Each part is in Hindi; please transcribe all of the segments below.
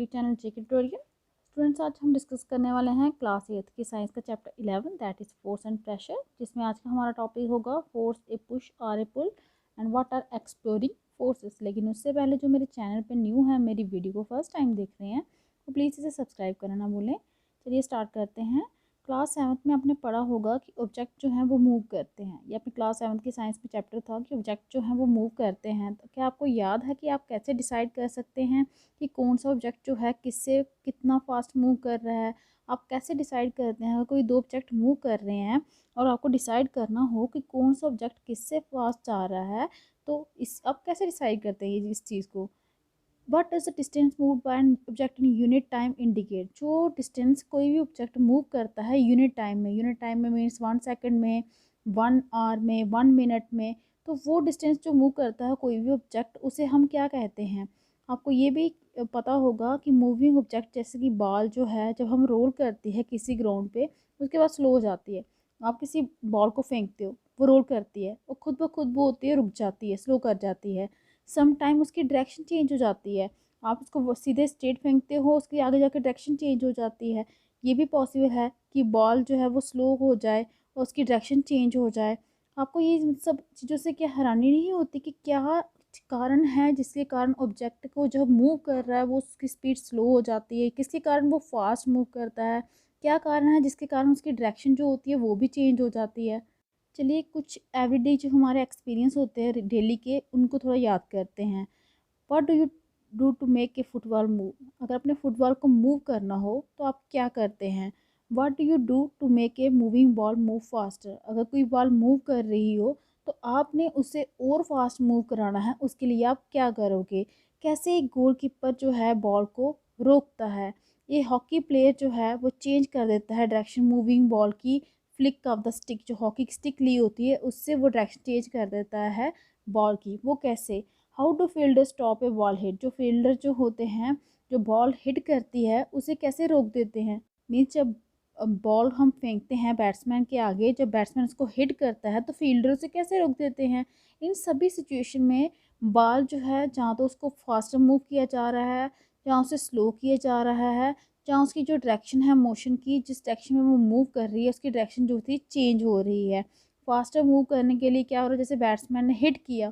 यूट्यूब चैनल जेके ट्यूटोरियल। स्टूडेंट्स, आज हम डिस्कस करने वाले हैं क्लास 8 की साइंस का chapter 11 that is force and pressure, जिसमें आज का हमारा टॉपिक होगा फोर्स, ए पुश और a pull and what are exploring forces. लेकिन उससे पहले जो मेरे चैनल पर न्यू है, मेरी वीडियो को फर्स्ट टाइम देख रहे हैं, तो प्लीज़ इसे सब्सक्राइब करना ना भूलें। चलिए स्टार्ट करते हैं। क्लास 7 में आपने पढ़ा होगा कि ऑब्जेक्ट जो हैं वो मूव करते हैं। ये अपनी क्लास 7 की साइंस में चैप्टर था कि ऑब्जेक्ट जो हैं वो मूव करते हैं। तो क्या आपको याद है कि आप कैसे डिसाइड कर सकते हैं कि कौन सा ऑब्जेक्ट जो है किससे कितना फास्ट मूव कर रहा है? आप कैसे डिसाइड करते हैं? अगर कोई दो ऑब्जेक्ट मूव कर रहे हैं और आपको डिसाइड करना हो कि कौन सा ऑब्जेक्ट किससे फास्ट जा रहा है, तो इस आप कैसे डिसाइड करते हैं इस चीज़ को? What does the distance move by an object in unit time indicate? जो डिस्टेंस कोई भी ऑब्जेक्ट मूव करता है यूनिट टाइम में मीन्स 1 सेकेंड में, 1 आवर में, 1 मिनट में, तो वो डिस्टेंस जो मूव करता है कोई भी ऑब्जेक्ट, उसे हम क्या कहते हैं? आपको ये भी पता होगा कि मूविंग ऑब्जेक्ट जैसे कि बॉल जो है, जब हम रोल करती है किसी ग्राउंड पे, उसके बाद स्लो हो जाती है। आप किसी बॉल को फेंकते हो, वो रोल करती है और खुद ब खुद वो होती है, रुक जाती है, स्लो कर जाती है। सम टाइम उसकी डायरेक्शन चेंज हो जाती है। आप उसको सीधे स्ट्रेट फेंकते हो, उसके आगे जाकर डायरेक्शन चेंज हो जाती है। ये भी पॉसिबल है कि बॉल जो है वो स्लो हो जाए और उसकी डायरेक्शन चेंज हो जाए। आपको ये सब चीज़ों से क्या हैरानी नहीं होती कि क्या कारण है जिसके कारण ऑब्जेक्ट को जब मूव कर रहा है वो उसकी स्पीड स्लो हो जाती है? किसके कारण वो फास्ट मूव करता है? क्या कारण है जिसके कारण उसकी डायरेक्शन जो होती है वो भी चेंज हो जाती है? चलिए कुछ एवरीडे जो हमारे एक्सपीरियंस होते हैं डेली के, उनको थोड़ा याद करते हैं। What do you do to make a football move? अगर अपने फुटबॉल को मूव करना हो तो आप क्या करते हैं? What do you do to make a moving ball move faster? अगर कोई बॉल मूव कर रही हो तो आपने उसे और फास्ट मूव कराना है, उसके लिए आप क्या करोगे? कैसे एक गोलकीपर जो है बॉल को रोकता है? ये हॉकी प्लेयर जो है वो चेंज कर देता है डायरेक्शन मूविंग बॉल की, फ्लिक ऑफ द स्टिक, जो हॉकी की स्टिक ली होती है उससे वो डायरेक्शन चेंज कर देता है बॉल की। वो कैसे? How do fielder stop A ball hit? जो फील्डर जो होते हैं, जो बॉल हिट करती है उसे कैसे रोक देते हैं? मीन्स जब बॉल हम फेंकते हैं बैट्समैन के आगे, जब बैट्समैन उसको हिट करता है तो फील्डर उसे कैसे रोक देते हैं? इन सभी सिचुएशन में बॉल जो है, जहाँ तो उसको फास्टर मूव किया जा रहा है, जहाँ उसे स्लो किया जा रहा है, जहाँ उसकी जो डायरेक्शन है मोशन की, जिस डायरेक्शन में वो मूव कर रही है उसकी डायरेक्शन जो थी चेंज हो रही है। फास्टर मूव करने के लिए क्या हो रहा है? जैसे बैट्समैन ने हिट किया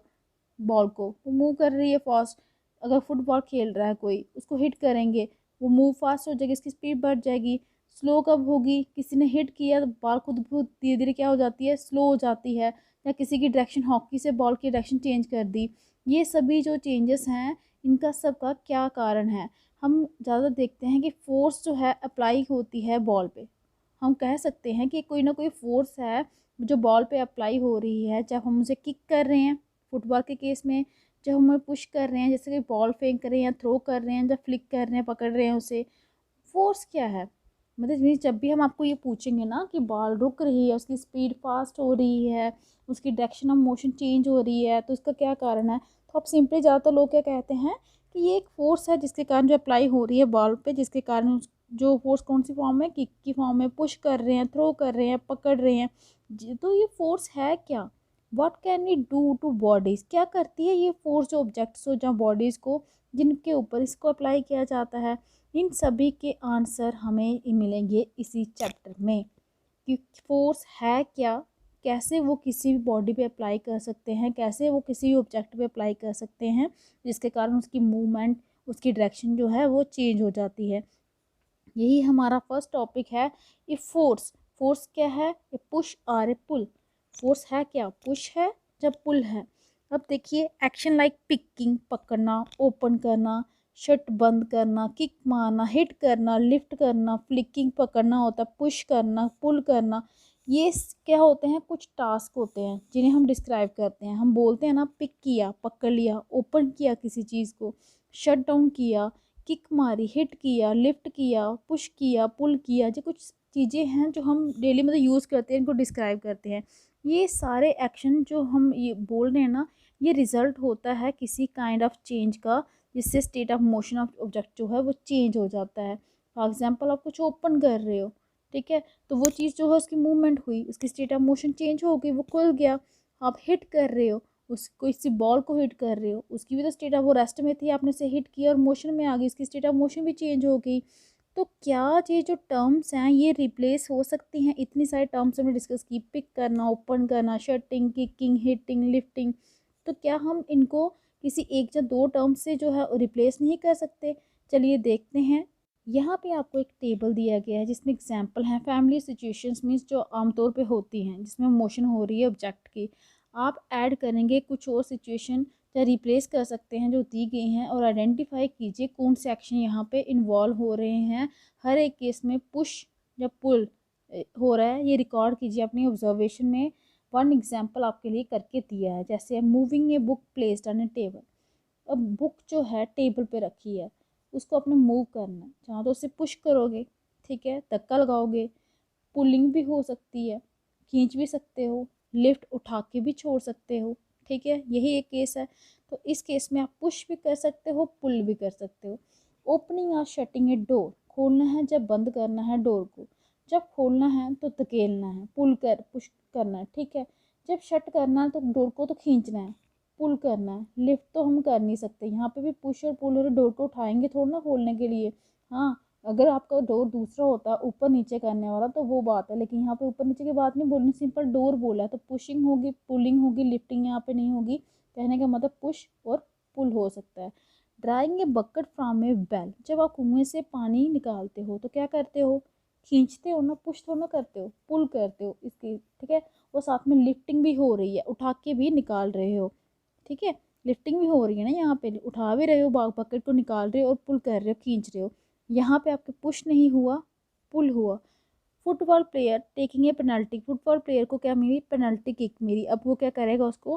बॉल को, वो मूव कर रही है फास्ट। अगर फुटबॉल खेल रहा है कोई, उसको हिट करेंगे, वो मूव फास्ट हो जाएगी, इसकी स्पीड बढ़ जाएगी। स्लो कब होगी? किसी ने हिट किया तो बॉल खुद धीरे धीरे क्या हो जाती है? स्लो हो जाती है। या किसी की डायरेक्शन, हॉकी से बॉल की डायरेक्शन चेंज कर दी। ये सभी जो चेंजेस हैं, इनका सबका क्या कारण है? हम ज़्यादा देखते हैं कि फोर्स जो है अप्लाई होती है बॉल पे। हम कह सकते हैं कि कोई ना कोई फोर्स है जो बॉल पे अप्लाई हो रही है, जब हम उसे किक कर रहे हैं फुटबॉल के केस में, जब हम पुश कर रहे हैं, जैसे कि बॉल फेंक रहे हैं या थ्रो कर रहे हैं, जब फ्लिक कर रहे हैं, पकड़ रहे हैं उसे, फोर्स क्या है? मतलब मीन्स जब भी हम आपको ये पूछेंगे ना कि बॉल रुक रही है, उसकी स्पीड फास्ट हो रही है, उसकी डायरेक्शन ऑफ मोशन चेंज हो रही है, तो इसका क्या कारण है? तो आप सिंपली, ज़्यादातर लोग क्या कहते हैं कि ये एक फोर्स है जिसके कारण जो अप्लाई हो रही है बॉल पे, जिसके कारण जो फोर्स कौन सी फॉर्म में, किक की फॉर्म में, पुश कर रहे हैं, थ्रो कर रहे हैं, पकड़ रहे हैं। तो ये फोर्स है क्या? What can we do to bodies? क्या करती है ये फोर्स जो ऑब्जेक्ट्स हो, जहाँ बॉडीज़ को, जिनके ऊपर इसको अप्लाई किया जाता है? इन सभी के आंसर हमें मिलेंगे इसी चैप्टर में कि फोर्स है क्या, कैसे वो किसी भी बॉडी पे अप्लाई कर सकते हैं, कैसे वो किसी भी ऑब्जेक्ट पे अप्लाई कर सकते हैं, जिसके कारण उसकी मूवमेंट, उसकी डायरेक्शन जो है वो चेंज हो जाती है। यही हमारा फर्स्ट टॉपिक है। ये फोर्स, फोर्स क्या है? ये पुश और ए पुल। फोर्स है क्या? पुश है, जब पुल है। अब देखिए, एक्शन लाइक पिकिंग, पकड़ना, ओपन करना, शट बंद करना, किक मारना, हिट करना, लिफ्ट करना, फ्लिकिंग पकड़ना होता है, पुश करना, पुल करना, ये क्या होते हैं? कुछ टास्क होते हैं जिन्हें हम डिस्क्राइब करते हैं। हम बोलते हैं ना, पिक किया, पकड़ लिया, ओपन किया किसी चीज़ को, शट डाउन किया, किक मारी, हिट किया, लिफ्ट किया, पुश किया, पुल किया। जो कुछ चीज़ें हैं जो हम डेली मतलब यूज़ करते हैं, इनको डिस्क्राइब करते हैं। ये सारे एक्शन जो हम ये बोल रहे हैं ना, ये रिज़ल्ट होता है किसी काइंड ऑफ चेंज का, जिससे state of motion of object जो है वो चेंज हो जाता है। फॉर एग्जांपल, आप कुछ ओपन कर रहे हो, ठीक है, तो वो चीज़ जो है उसकी मूवमेंट हुई, उसकी स्टेट ऑफ मोशन चेंज हो गई, वो खुल गया। आप हिट कर रहे हो, उसको किसी बॉल को हिट कर रहे हो, उसकी भी तो स्टेट ऑफ वो रेस्ट में थी, आपने उसे हिट किया और मोशन में आ गई, उसकी स्टेट ऑफ मोशन भी चेंज हो गई। तो क्या ये जो टर्म्स हैं ये रिप्लेस हो सकती हैं? इतनी सारी टर्म्स हमने डिस्कस की, पिक करना, ओपन करना, शटिंग, किकिंग, हिटिंग, लिफ्टिंग, तो क्या हम इनको किसी एक या दो टर्म से जो है रिप्लेस नहीं कर सकते? चलिए देखते हैं। यहाँ पे आपको एक टेबल दिया गया है जिसमें एग्जाम्पल हैं फैमिली सिचुएशंस मीन्स जो आमतौर पे होती हैं जिसमें मोशन हो रही है ऑब्जेक्ट की। आप ऐड करेंगे कुछ और सिचुएशन या रिप्लेस कर सकते हैं जो दी गई हैं, और आइडेंटिफाई कीजिए कौन से एक्शन यहाँ पे इन्वॉल्व हो रहे हैं। हर एक केस में पुश या पुल हो रहा है, ये रिकॉर्ड कीजिए अपनी ऑब्जर्वेशन में। वन एग्जाम्पल आपके लिए करके दिया है, जैसे moving a book placed on A table. अब बुक जो है टेबल पे रखी है, उसको अपने मूव करना है, जहाँ तो उसे पुश करोगे, ठीक है, धक्का लगाओगे, पुलिंग भी हो सकती है, खींच भी सकते हो, लिफ्ट उठा के भी छोड़ सकते हो, ठीक है, यही एक केस है। तो इस केस में आप पुश भी कर सकते हो, पुल भी कर सकते हो। ओपनिंग और शटिंग ए डोर, खोलना है जब बंद करना है डोर को। जब खोलना है तो धकेलना है, पुश करना है, ठीक है। जब शट करना है तो डोर को तो खींचना है, पुल करना है। लिफ्ट तो हम कर नहीं सकते, यहाँ पे भी पुश और पुल और डोर को उठाएंगे थोड़ा ना खोलने के लिए। हाँ, अगर आपका डोर दूसरा होता ऊपर नीचे करने वाला तो वो बात है, लेकिन यहाँ पे ऊपर नीचे की बात नहीं बोलनी, सिंपल डोर बोला है, तो पुशिंग होगी, पुलिंग होगी, लिफ्टिंग यहाँ पे नहीं होगी। कहने का मतलब पुश और पुल हो सकता है। Drawing a bucket from A well, जब आप कुएं से पानी निकालते हो तो क्या करते हो? खींचते हो ना, पुश तो ना करते हो, पुल करते हो इसकी, ठीक है। और साथ में लिफ्टिंग भी हो रही है, उठा के भी निकाल रहे हो, ठीक है। लिफ्टिंग भी हो रही है ना, यहाँ पे उठा भी रहे हो, बकेट को निकाल रहे हो और पुल कर रहे हो, खींच रहे हो। यहाँ पे आपके पुश नहीं हुआ, पुल हुआ। Football player taking a penalty, football player को क्या मिली? पेनल्टी किक मिली। अब वो क्या करेगा? उसको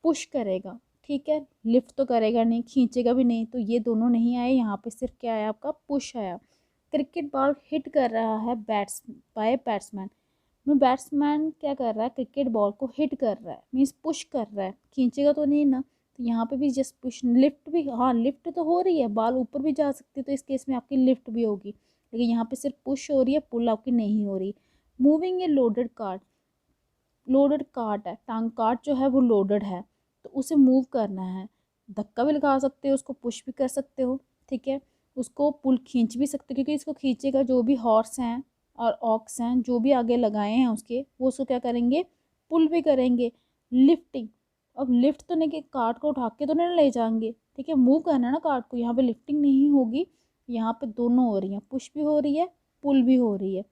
पुश करेगा, ठीक है। लिफ्ट तो करेगा नहीं, खींचेगा भी नहीं, तो ये दोनों नहीं आए, यहाँ पे सिर्फ क्या आया? आपका पुश आया। क्रिकेट बॉल हिट कर रहा है बैट्समैन में, बैट्समैन क्या कर रहा है? क्रिकेट बॉल को हिट कर रहा है, मीन्स पुश कर रहा है, खींचेगा तो नहीं ना। तो यहाँ पे भी जस्ट पुश। लिफ्ट भी, हाँ लिफ्ट तो हो रही है, बॉल ऊपर भी जा सकती है, तो इस केस में आपकी लिफ्ट भी होगी, लेकिन यहाँ पे सिर्फ पुश हो रही है, पुल आपकी नहीं हो रही। मूविंग ए लोडेड कार्ट, लोडेड कार्ट है, टांग कार्ट जो है वो लोडेड है, तो उसे मूव करना है। धक्का भी लगा सकते हो, उसको पुश भी कर सकते हो, ठीक है। उसको पुल खींच भी सकते हो, क्योंकि इसको खींचेगा जो भी हॉर्स हैं और ऑक्स हैं, जो भी आगे लगाए हैं उसके, वो उसको क्या करेंगे? पुल भी करेंगे। लिफ्टिंग, अब लिफ्ट तो नहीं कि कार्ट को उठा के तो नहीं ले जाएंगे, ठीक है, मूव करना है ना कार्ट को, यहाँ पे लिफ्टिंग नहीं होगी। यहाँ पे दोनों हो रही हैं, पुश भी हो रही है, पुल भी हो रही है।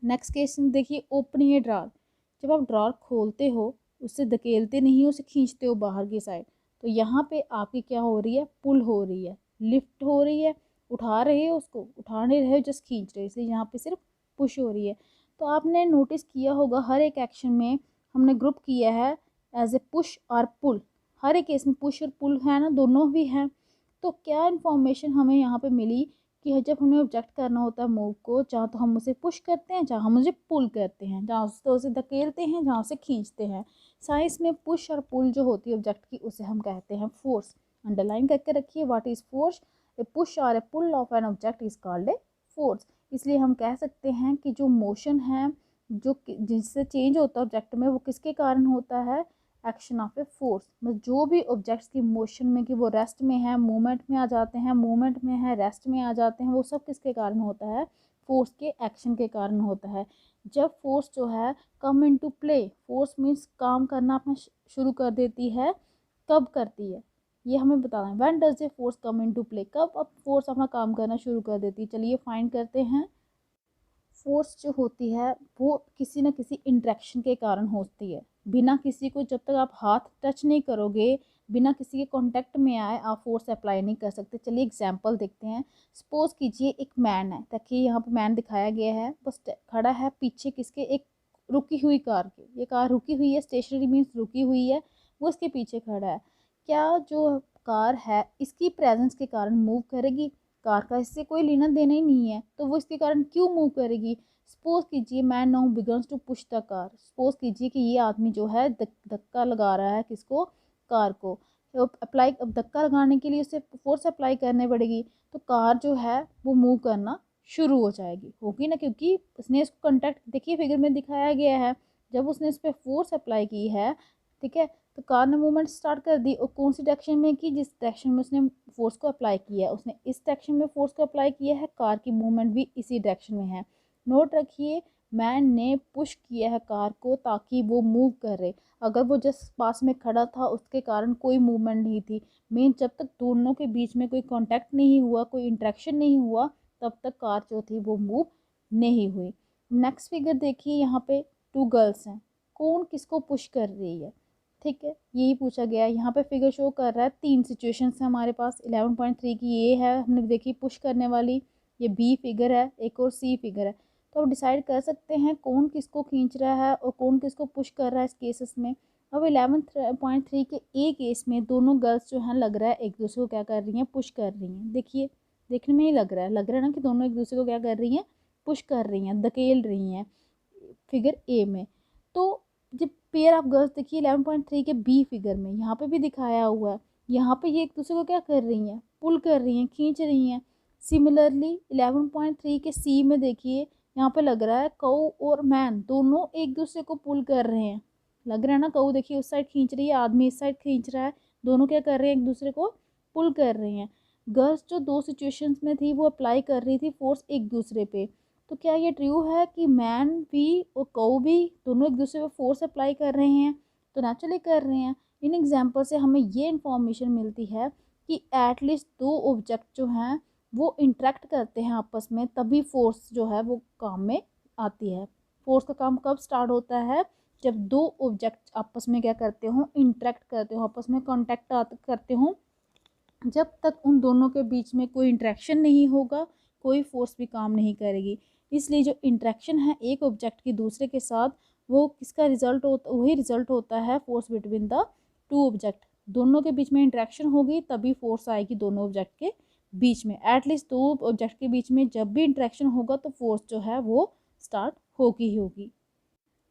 नेक्स्ट केस देखिए, ओपनिंग ए ड्रॉर, जब आप ड्रॉर खोलते हो, उससे धकेलते नहीं हो, उसे खींचते हो बाहर की साइड, तो यहाँ पे आपकी क्या हो रही है? पुल हो रही है, लिफ्ट हो रही है, उठा रहे हो, उसको उठा नहीं रहे हो, जस्ट खींच रहे हो, इसलिए यहाँ पे सिर्फ पुश हो रही है। तो आपने नोटिस किया होगा हर एक एक्शन में हमने ग्रुप किया है एज ए पुश और पुल। हर एक केस में पुश और पुल है ना, दोनों भी हैं। तो क्या इन्फॉर्मेशन हमें यहाँ पे मिली कि जब हमें ऑब्जेक्ट करना होता है मूव को, जहाँ तो हम उसे पुश करते हैं, जहाँ हम उसे पुल करते हैं, जहाँ तो उसे धकेलते हैं, जहाँ उसे खींचते हैं। साइंस में पुश और पुल जो होती है ऑब्जेक्ट की, उसे हम कहते हैं फोर्स। अंडरलाइन करके रखिए, what is force? A push और a pull of an object is called a force. इसलिए हम कह सकते हैं कि जो मोशन है, जो जिससे चेंज होता है ऑब्जेक्ट में, वो किसके कारण होता है? Action of a force. मतलब जो भी ऑब्जेक्ट्स की मोशन में, कि वो रेस्ट में है, मूवमेंट में आ जाते हैं, मूवमेंट में है, रेस्ट में आ जाते हैं, वो सब किसके कारण होता है? फोर्स के एक्शन के कारण होता है। जब फोर्स जो है come into play, force means काम करना अपना शुरू कर देती है, कब करती है ये हमें बताना है। When does a force come into play, कब अब फोर्स अपना काम करना शुरू कर देती है? चलिए फाइंड करते हैं। फोर्स जो होती है वो किसी न किसी इंटरेक्शन के कारण होती है। बिना किसी को, जब तक आप हाथ टच नहीं करोगे, बिना किसी के कांटेक्ट में आए, आप फोर्स अप्लाई नहीं कर सकते। चलिए एग्जांपल देखते हैं। सपोज कीजिए एक मैन है, देखिए यहाँ पे मैन दिखाया गया है, बस खड़ा है पीछे किसके? एक रुकी हुई कार के। ये कार रुकी हुई है, स्टेशनरी मीन्स रुकी हुई है, वो इसके पीछे खड़ा है। क्या जो कार है इसकी प्रेजेंस के कारण मूव करेगी? कार का इससे कोई लेना देना ही नहीं है, तो वो इसके कारण क्यों मूव करेगी? सपोज कीजिए man now begins to push the car, suppose कीजिए कि ये आदमी जो है धक्का लगा रहा है किसको? कार को। तो अप्लाई, अब धक्का लगाने के लिए उसे फोर्स अप्लाई करने पड़ेगी, तो कार जो है वो मूव करना शुरू हो जाएगी, होगी ना, क्योंकि उसने इसको कंटेक्ट, देखिए फिगर में दिखाया गया है, जब उसने इस पर फोर्स अप्लाई की है, ठीक है। तो कार ने मूवमेंट स्टार्ट कर दी और कौन सी डायरेक्शन में की, जिस डायरेक्शन में उसने फोर्स को अप्लाई किया है, उसने इस डायरेक्शन में फोर्स को अप्लाई किया है, कार की मूवमेंट भी इसी डायरेक्शन में है। नोट रखिए, मैन ने पुश किया है कार को ताकि वो मूव करे। अगर वो जस्ट पास में खड़ा था उसके कारण कोई मूवमेंट नहीं थी। मेन जब तक दोनों के बीच में कोई कांटेक्ट नहीं हुआ, कोई इंटरेक्शन नहीं हुआ, तब तक कार जो थी वो मूव नहीं हुई। नेक्स्ट फिगर देखिए, यहाँ पे 2 गर्ल्स हैं, कौन किसको पुश कर रही है, ठीक है, यही पूछा गया है। यहाँ पे फिगर शो कर रहा है 3 सिचुएशंस है हमारे पास। 11.3 की ये है, हमने देखी पुश करने वाली, ये बी फिगर है, एक और सी फिगर है। तो अब डिसाइड कर सकते हैं कौन किसको खींच रहा है और कौन किसको पुश कर रहा है इस केसेस में। अब 11.3 के ए केस में दोनों गर्ल्स जो हैं लग रहा है एक दूसरे को क्या कर रही हैं, पुश कर रही हैं। देखिए देखने में ही लग रहा है ना कि दोनों एक दूसरे को क्या कर रही हैं, पुश कर रही हैं, धकेल रही हैं फिगर ए में। तो जब पेयर ऑफ गर्ल्स देखिए 11.3 के बी फिगर में यहाँ पे भी दिखाया हुआ है, यहाँ पे ये एक दूसरे को क्या कर रही हैं, पुल कर रही हैं, खींच रही हैं। सिमिलरली 11.3 के सी में देखिए, यहाँ पे लग रहा है कऊ और मैन दोनों एक दूसरे को पुल कर रहे हैं। लग रहा है ना, कऊ देखिए उस साइड खींच रही है, आदमी इस साइड खींच रहा है, दोनों क्या कर रहे हैं, एक दूसरे को पुल कर रहे हैं। गर्ल्स जो 2 सिचुएशंस में थी वो अप्लाई कर रही थी फोर्स एक दूसरे पे। तो क्या ये ट्रू है कि मैन भी और कऊ भी दोनों एक दूसरे पे फोर्स अप्लाई कर रहे हैं? तो नेचुरली कर रहे हैं। इन एग्जाम्पल से हमें ये इन्फॉर्मेशन मिलती है कि एटलीस्ट 2 ऑब्जेक्ट जो हैं वो इंटरेक्ट करते हैं आपस में, तभी फोर्स जो है वो काम में आती है। फोर्स का काम कब स्टार्ट होता है, जब 2 ऑब्जेक्ट आपस में क्या करते हो, इंटरेक्ट करते हो, आपस में कॉन्टैक्ट करते हो। जब तक उन दोनों के बीच में कोई इंटरेक्शन नहीं होगा, कोई फोर्स भी काम नहीं करेगी। इसलिए जो इंटरेक्शन है एक ऑब्जेक्ट की दूसरे के साथ, वो किसका रिजल्ट होता, वही रिजल्ट होता है फोर्स बिटवीन द 2 ऑब्जेक्ट। दोनों के बीच में इंटरेक्शन होगी तभी फोर्स आएगी दोनों ऑब्जेक्ट के बीच में। एटलीस्ट 2 ऑब्जेक्ट के बीच में जब भी इंटरेक्शन होगा तो फोर्स जो है वो स्टार्ट होगी ही होगी।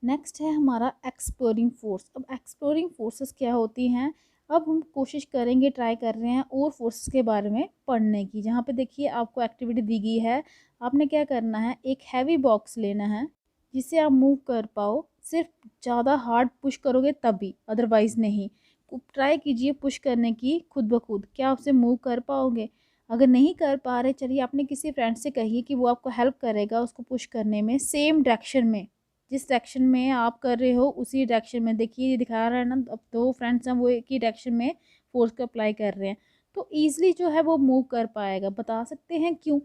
नेक्स्ट है हमारा एक्सप्लोरिंग फोर्स। अब एक्सप्लोरिंग फोर्सेस क्या होती हैं, अब हम कोशिश करेंगे, ट्राई कर रहे हैं और फोर्सेस के बारे में पढ़ने की। जहाँ पे देखिए आपको एक्टिविटी दी गई है, आपने क्या करना है, एक हैवी बॉक्स लेना है जिसे आप मूव कर पाओ। सिर्फ ज़्यादा हार्ड पुश करोगे तभी, अदरवाइज़ नहीं। ट्राई कीजिए पुश करने की खुद ब खुद, क्या आप उसे मूव कर पाओगे? अगर नहीं कर पा रहे, चलिए अपने किसी फ्रेंड से कहिए कि वो आपको हेल्प करेगा उसको पुश करने में, सेम डायरेक्शन में, जिस डायरेक्शन में आप कर रहे हो उसी डायरेक्शन में। देखिए ये दिखा रहा है ना, अब 2 फ्रेंड्स हैं वो एक ही डायरेक्शन में फोर्स को अप्लाई कर रहे हैं, तो ईजिली जो है वो मूव कर पाएगा। बता सकते हैं क्यों?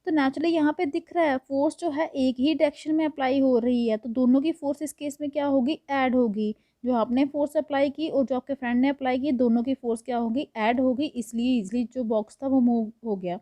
तो नेचुरली यहाँ पे दिख रहा है फोर्स जो है एक ही डायरेक्शन में अप्लाई हो रही है, तो दोनों की फोर्स इस केस में क्या होगी, ऐड होगी। जो आपने फोर्स अप्लाई की और जो आपके फ्रेंड ने अप्लाई की, दोनों की फोर्स क्या होगी, ऐड होगी, इसलिए इजिली जो बॉक्स था वो मूव हो गया।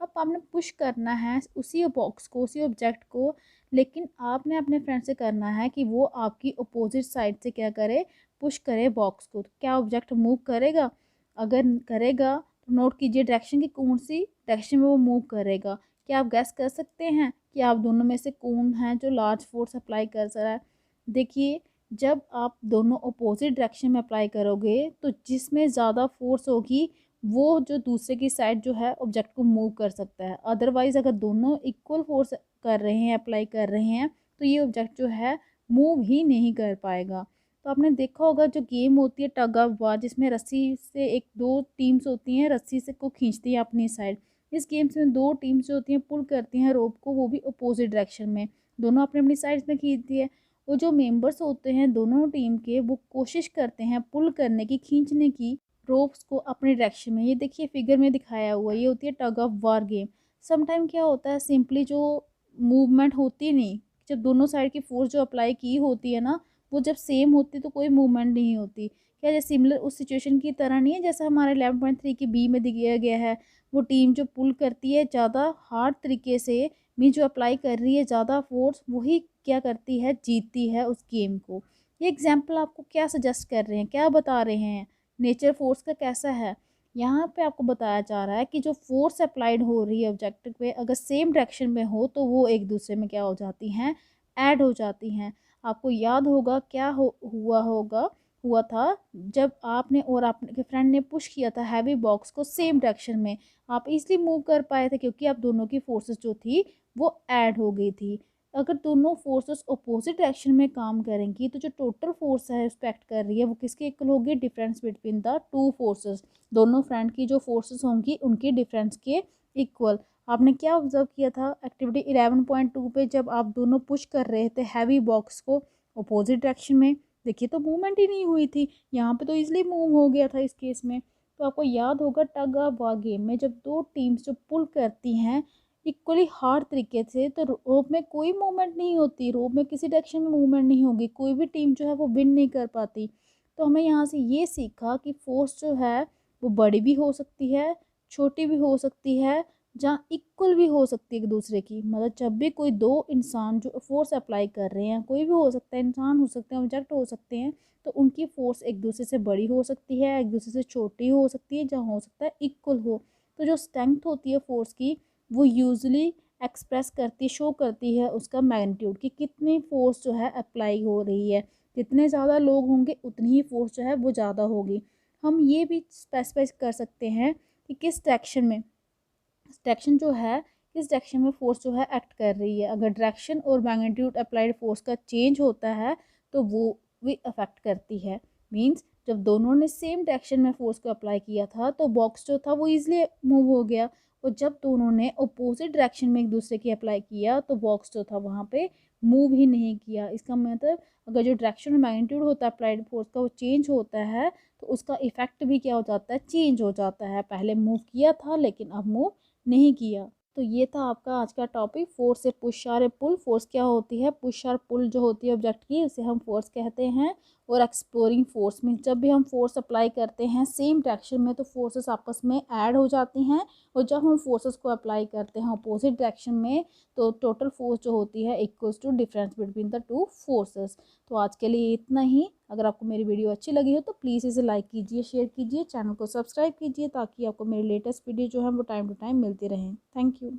अब आपने पुश करना है उसी बॉक्स को, उसी ऑब्जेक्ट को, लेकिन आपने अपने फ्रेंड से करना है कि वो आपकी अपोजिट साइड से क्या करे, पुश करे बॉक्स को। तो क्या ऑब्जेक्ट मूव करेगा? अगर करेगा तो नोट कीजिए डायरेक्शन की कौन सी डायरेक्शन में वो मूव करेगा। क्या आप गैस कर सकते हैं कि आप दोनों में से कौन है जो लार्ज फोर्स अप्लाई कर रहा है? देखिए जब आप दोनों अपोजिट डायरेक्शन में अप्लाई करोगे तो जिसमें ज़्यादा फोर्स होगी वो जो दूसरे की साइड जो है ऑब्जेक्ट को मूव कर सकता है। अदरवाइज़ अगर दोनों इक्वल फोर्स कर रहे हैं, अप्लाई कर रहे हैं, तो ये ऑब्जेक्ट जो है मूव ही नहीं कर पाएगा। तो आपने देखा होगा जो गेम होती है टग ऑफ वार, जिसमें रस्सी से एक 2 टीम्स होती हैं, रस्सी से को खींचती है अपनी साइड। इस गेम्स में 2 टीम्स जो होती हैं पुल करती हैं रोप को, वो भी अपोजिट डायरेक्शन में, दोनों अपनी अपनी साइड में खींचती है। वो जो मेंबर्स होते हैं दोनों टीम के, वो कोशिश करते हैं पुल करने की, खींचने की रोप्स को अपने डायरेक्शन में। ये देखिए फिगर में दिखाया हुआ, ये होती है tug of war game. Sometime क्या होता है, सिंपली जो मूवमेंट होती नहीं, जब दोनों साइड की फोर्स जो अप्लाई की होती है ना, वो जब सेम होती तो कोई मूवमेंट नहीं होती। क्या जैसे सिमिलर उस सिचुएशन की तरह नहीं है जैसा हमारे 11.3 की बी में दिखाया गया है। वो टीम जो पुल करती है ज़्यादा हार्ड तरीके से, मी जो अप्लाई कर रही है ज़्यादा फोर्स, वही क्या करती है, जीतती है उस गेम को। ये एग्जाम्पल आपको क्या सजेस्ट कर रहे हैं, क्या बता रहे हैं, नेचर फोर्स का कैसा है? यहाँ पे आपको बताया जा रहा है कि जो फोर्स अप्लाइड हो रही है ऑब्जेक्ट पे, अगर सेम डायरेक्शन में हो तो वो एक दूसरे में क्या हो जाती हैं, ऐड हो जाती हैं। आपको याद होगा क्या हुआ था जब आपने और आपके फ्रेंड ने पुश किया था हैवी बॉक्स को सेम डायरेक्शन में, आप इजीली मूव कर पाए थे क्योंकि आप दोनों की फोर्सेस जो थी वो ऐड हो गई थी। अगर दोनों फोर्सेस अपोजिट डायरेक्शन में काम करेंगी तो जो टोटल फोर्स है उसको एक्ट कर रही है वो किसके इक्वल होगी, difference between the two forces, दोनों फ्रेंड की जो फोर्सेस होंगी उनकी डिफरेंस के इक्वल। आपने क्या ऑब्जर्व किया था एक्टिविटी 11.2 पे, जब आप दोनों पुश कर रहे थे हैवी बॉक्स को अपोजिट डायरेक्शन में, देखिए तो मूवमेंट ही नहीं हुई थी, यहाँ पे तो इजीली मूव हो गया था इस केस में। तो आपको याद होगा टग ऑफ वार गेम में जब दो टीम्स जो पुल करती हैं इक्वली हार्ड तरीके से, तो रोप में कोई मूवमेंट नहीं होती, रोप में किसी डायरेक्शन में मूवमेंट नहीं होगी, कोई भी टीम जो है वो विन नहीं कर पाती। तो हमें यहाँ से ये सीखा कि फोर्स जो है वो बड़ी भी हो सकती है, छोटी भी हो सकती है, जहाँ इक्वल भी हो सकती है एक दूसरे की। मतलब जब भी कोई दो इंसान जो फोर्स अप्लाई कर रहे हैं, कोई भी हो सकता है, इंसान हो सकते हैं, ऑब्जेक्ट हो सकते हैं, तो उनकी फोर्स एक दूसरे से बड़ी हो सकती है, एक दूसरे से छोटी हो सकती है, जहाँ हो सकता है इक्वल हो। तो जो स्ट्रेंथ होती है फोर्स की वो यूजली एक्सप्रेस करती, शो करती है उसका मैग्नीट्यूड कि कितनी फोर्स जो है अप्लाई हो रही है, जितने ज़्यादा लोग होंगे उतनी ही फोर्स जो है वो ज़्यादा होगी। हम ये भी स्पेसिफाई कर सकते हैं कि किस डायरेक्शन में, डायरेक्शन जो है किस डायरेक्शन में फोर्स जो है एक्ट कर रही है। अगर डायरेक्शन और मैग्नीट्यूड अप्लाइड फोर्स का चेंज होता है तो वो भी अफेक्ट करती है। मींस जब दोनों ने सेम डायरेक्शन में फोर्स को अप्लाई किया था तो बॉक्स जो था वो ईजिली मूव हो गया, और जब दोनों ने अपोजिट डायरेक्शन में एक दूसरे की अप्लाई किया तो बॉक्स जो था वहाँ पे मूव ही नहीं किया। इसका मतलब अगर जो डायरेक्शन और मैग्नीट्यूड होता है अप्लाइड फोर्स का वो चेंज होता है तो उसका इफेक्ट भी क्या हो जाता है, चेंज हो जाता है। पहले मूव किया था लेकिन अब मूव नहीं किया। तो ये था आपका आज का टॉपिक, फोर्स से पुश और पुल। फोर्स क्या होती है, पुश और पुल जो होती है ऑब्जेक्ट की उसे हम फोर्स कहते हैं। और एक्सप्लोरिंग फोर्स में जब भी हम फोर्स अप्लाई करते हैं सेम डायरेक्शन में तो फोर्सेस आपस में ऐड हो जाती हैं, और जब हम फोर्सेस को अप्लाई करते हैं अपोजिट डायरेक्शन में तो टोटल फोर्स जो होती है equals to difference between the two forces. तो आज के लिए इतना ही। अगर आपको मेरी वीडियो अच्छी लगी हो तो प्लीज़ इसे लाइक कीजिए, शेयर कीजिए, चैनल को सब्सक्राइब कीजिए ताकि आपको मेरी लेटेस्ट वीडियो जो है वो टाइम टू टाइम मिलती रहें। Thank you.